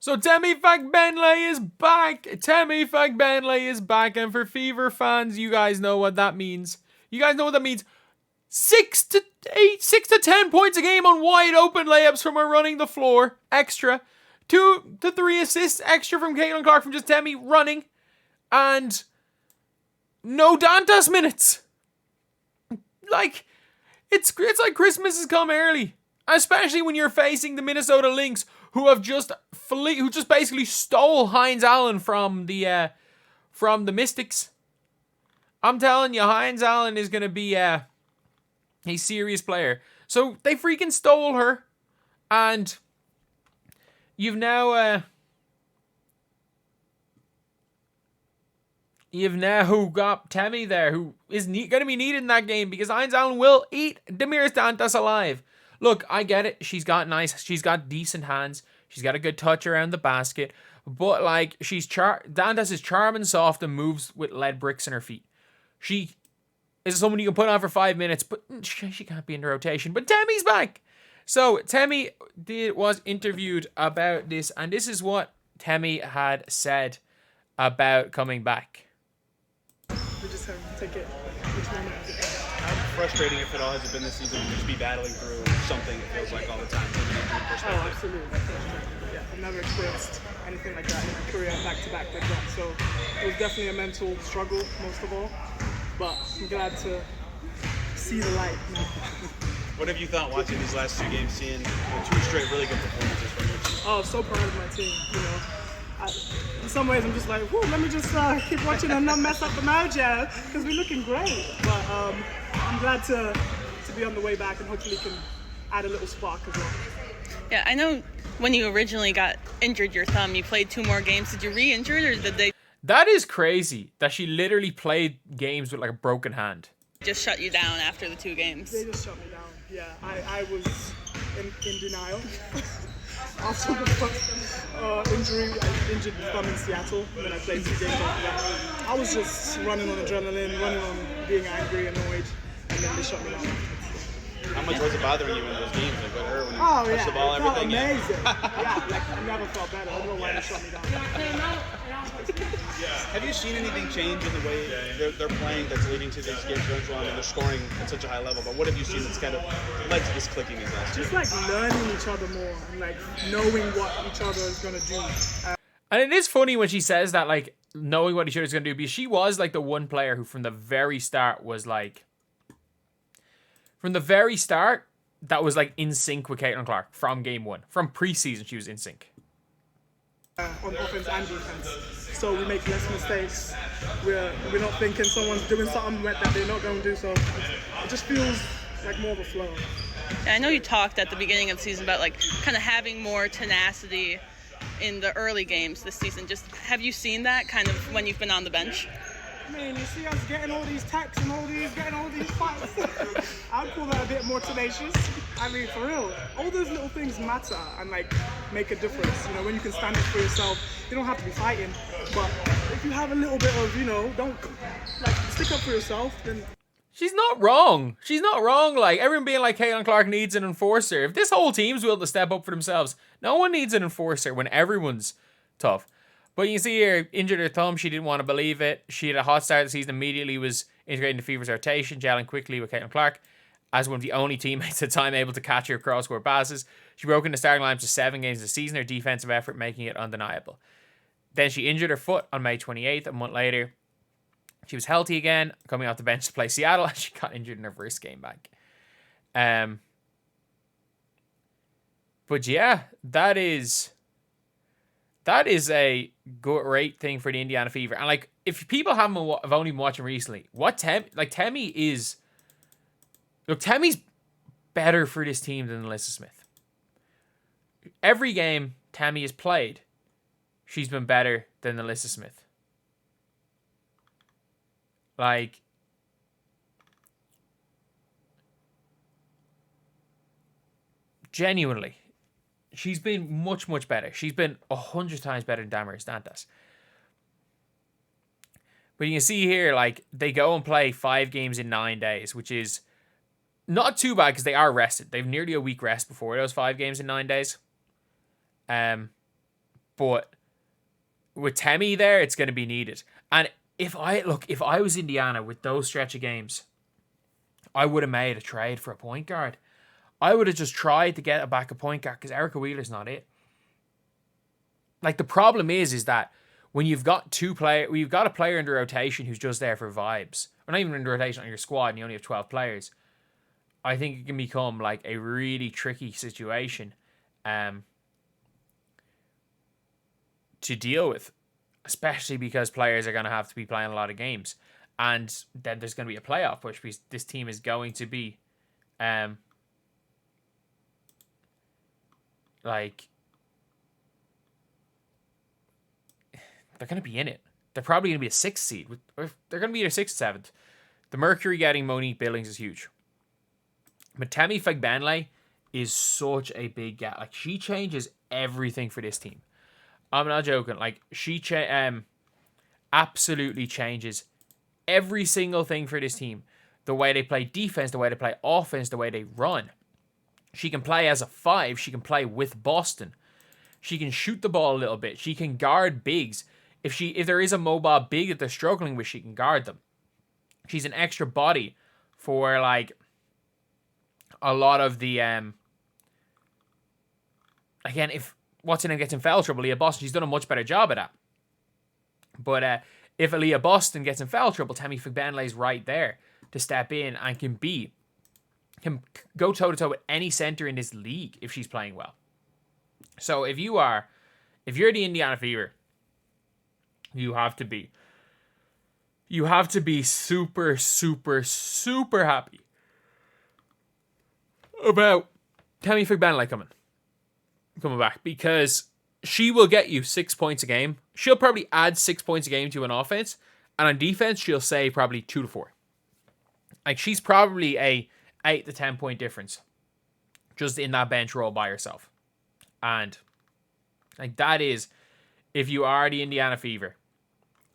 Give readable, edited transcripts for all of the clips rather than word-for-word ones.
So Temi Fagbenle is back. Temi Fagbenle is back. And for Fever fans, you guys know what that means. You guys know what that means. 6 to 10 points a game on wide open layups from her running the floor. Extra. 2 to 3 assists extra from Caitlin Clark from just Temi running. And no Dantas minutes. Like, it's like Christmas has come early. Especially when you're facing the Minnesota Lynx, who just basically stole Hines Allen from the Mystics. I'm telling you, Hines Allen is gonna be a serious player. So they freaking stole her, and you've now got Temi there, who is going to be needed in that game because Hines Allen will eat Demiris Dantas alive. Look, I get it. She's got decent hands. She's got a good touch around the basket. But, like, Dantas is charm and soft and moves with lead bricks in her feet. She is someone you can put on for 5 minutes, but she can't be in the rotation. But Temi's back. So, Temi was interviewed about this, and this is what Temi had said about coming back. We just have to take it each moment as it goes. How frustrating, if at all, has it been this season to just be battling through something it feels like all the time from an injury perspective? Oh, absolutely. Yeah, I've never experienced anything like that in my career, back-to-back like that. So it was definitely a mental struggle, most of all. But I'm glad to see the light now. What have you thought watching these last 2 games, seeing 2 straight really good performances from your team? Oh, so proud of my team, in some ways, I'm just like, whoo, let me just keep watching and not mess up the mojo, because we're looking great. But I'm glad to be on the way back and hopefully can add a little spark as well. Yeah, I know when you originally got injured your thumb, you played 2 more games. Did you re-injure it, or did they... That is crazy that she literally played games with like a broken hand. Just shut you down after the 2 games? They just shut me down, yeah. I was in denial. After the first injury, I injured the thumb in Seattle, and then I played 2 games after that. I was just running on adrenaline, running on being angry, annoyed, and then they shut me down. How much was it bothering you in those games? Like with her when you touched the ball, everything? Amazing. Yeah, like I never felt better. I don't know why they shut me down. Have you seen anything change in the way they're playing that's leading to these games going on and they're scoring at such a high level? But what have you seen that's kind of led to this clicking these last 2 Just like learning each other more and like knowing what each other is gonna do. And it is funny when she says that, like, knowing what each other's going to do, because she was like the one player who from the very start was like, that was like in sync with Caitlin Clark from game 1. From preseason, she was in sync. On offense and defense, so we make less mistakes. We're not thinking someone's doing something that they're not going to do. So it just feels like more of a flow. I know you talked at the beginning of the season about like kind of having more tenacity in the early games this season. Just have you seen that kind of when you've been on the bench? I mean, you see us getting all these tacks and getting all these fights. I'd call that a bit more tenacious. I mean, for real, all those little things matter and like make a difference. When you can stand up for yourself, you don't have to be fighting. But if you have a little bit of, don't like stick up for yourself, then. She's not wrong. Like, everyone being like, Caitlin Clark needs an enforcer. If this whole team's willing to step up for themselves, no one needs an enforcer when everyone's tough. But you can see here, injured her thumb. She didn't want to believe it. She had a hot start of the season, immediately was integrating the Fever's rotation, gelling quickly with Caitlin Clark as one of the only teammates at the time able to catch her cross-court passes. She broke into starting lineups to 7 games this season, her defensive effort making it undeniable. Then she injured her foot on May 28th, a month later. She was healthy again, coming off the bench to play Seattle, and she got injured in her first game back. But yeah, that is a great thing for the Indiana Fever. And like, if people have only been watching recently, Temi's better for this team than Alyssa Smith. Every game Temi has played, she's been better than Alyssa Smith. Like, genuinely, she's been much, much better. She's been 100 times better than Damaris Dantas. But you can see here, like, they go and play 5 games in 9 days, which is not too bad because they are rested. They've nearly a week rest before those 5 games in 9 days. But with Temi there, it's going to be needed. And if I was Indiana with those stretch of games, I would have made a trade for a point guard. I would have just tried to get a backup point guard because Erica Wheeler's not it. Like, the problem is that when you've got you've got a player in the rotation who's just there for vibes, or not even in the rotation on your squad, and you only have 12 players, I think it can become like a really tricky situation to deal with, especially because players are going to have to be playing a lot of games, and then there's going to be a playoff push because this team is going to be like, they're going to be in it. They're probably going to be a 6th seed. Or they're going to be either 6th or 7th. The Mercury getting Monique Billings is huge. But Temi Fagbenle is such a big gap. Like, she changes everything for this team. I'm not joking. Like, she absolutely changes every single thing for this team. The way they play defense, the way they play offense, the way they run. She can play as a 5. She can play with Boston. She can shoot the ball a little bit. She can guard bigs. If there is a mobile big that they're struggling with, she can guard them. She's an extra body for, like, a lot of the again, if what's her name gets in foul trouble, Leah Boston, she's done a much better job at that. But if Leah Boston gets in foul trouble, Temi Fagbenle's right there to step in and can go toe to toe with any center in this league if she's playing well. So if you're the Indiana Fever, you have to be super, super, super happy about Temi Fagbenle coming back, because she will get you 6 points a game. She'll probably add 6 points a game to an offense, and on defense she'll save probably 2 to 4. Like, she's probably a 8 to 10 point difference just in that bench role by herself. And like, that is, if you are the Indiana Fever,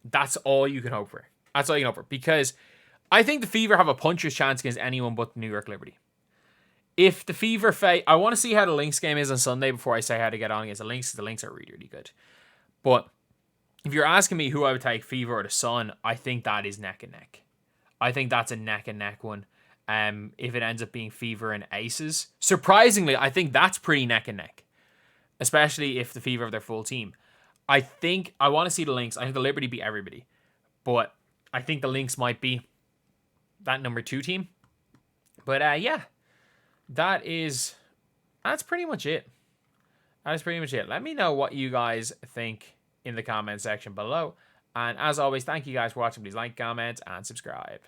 that's all you can hope for. That's all you can hope for, because I think the Fever have a puncher's chance against anyone but the New York Liberty. If the Fever I want to see how the Lynx game is on Sunday before I say how to get on against the Lynx, because the Lynx are really, really good. But if you're asking me who I would take, Fever or the Sun, I think that is neck and neck. I think that's a neck and neck one. If it ends up being Fever and Aces, surprisingly, I think that's pretty neck and neck, especially if the Fever have their full team. I think I want to see the Lynx. I think the Liberty beat everybody, but I think the Lynx might be that number 2 team. But yeah, that's pretty much it. That is pretty much it. Let me know what you guys think in the comment section below. And as always, thank you guys for watching. Please like, comment, and subscribe.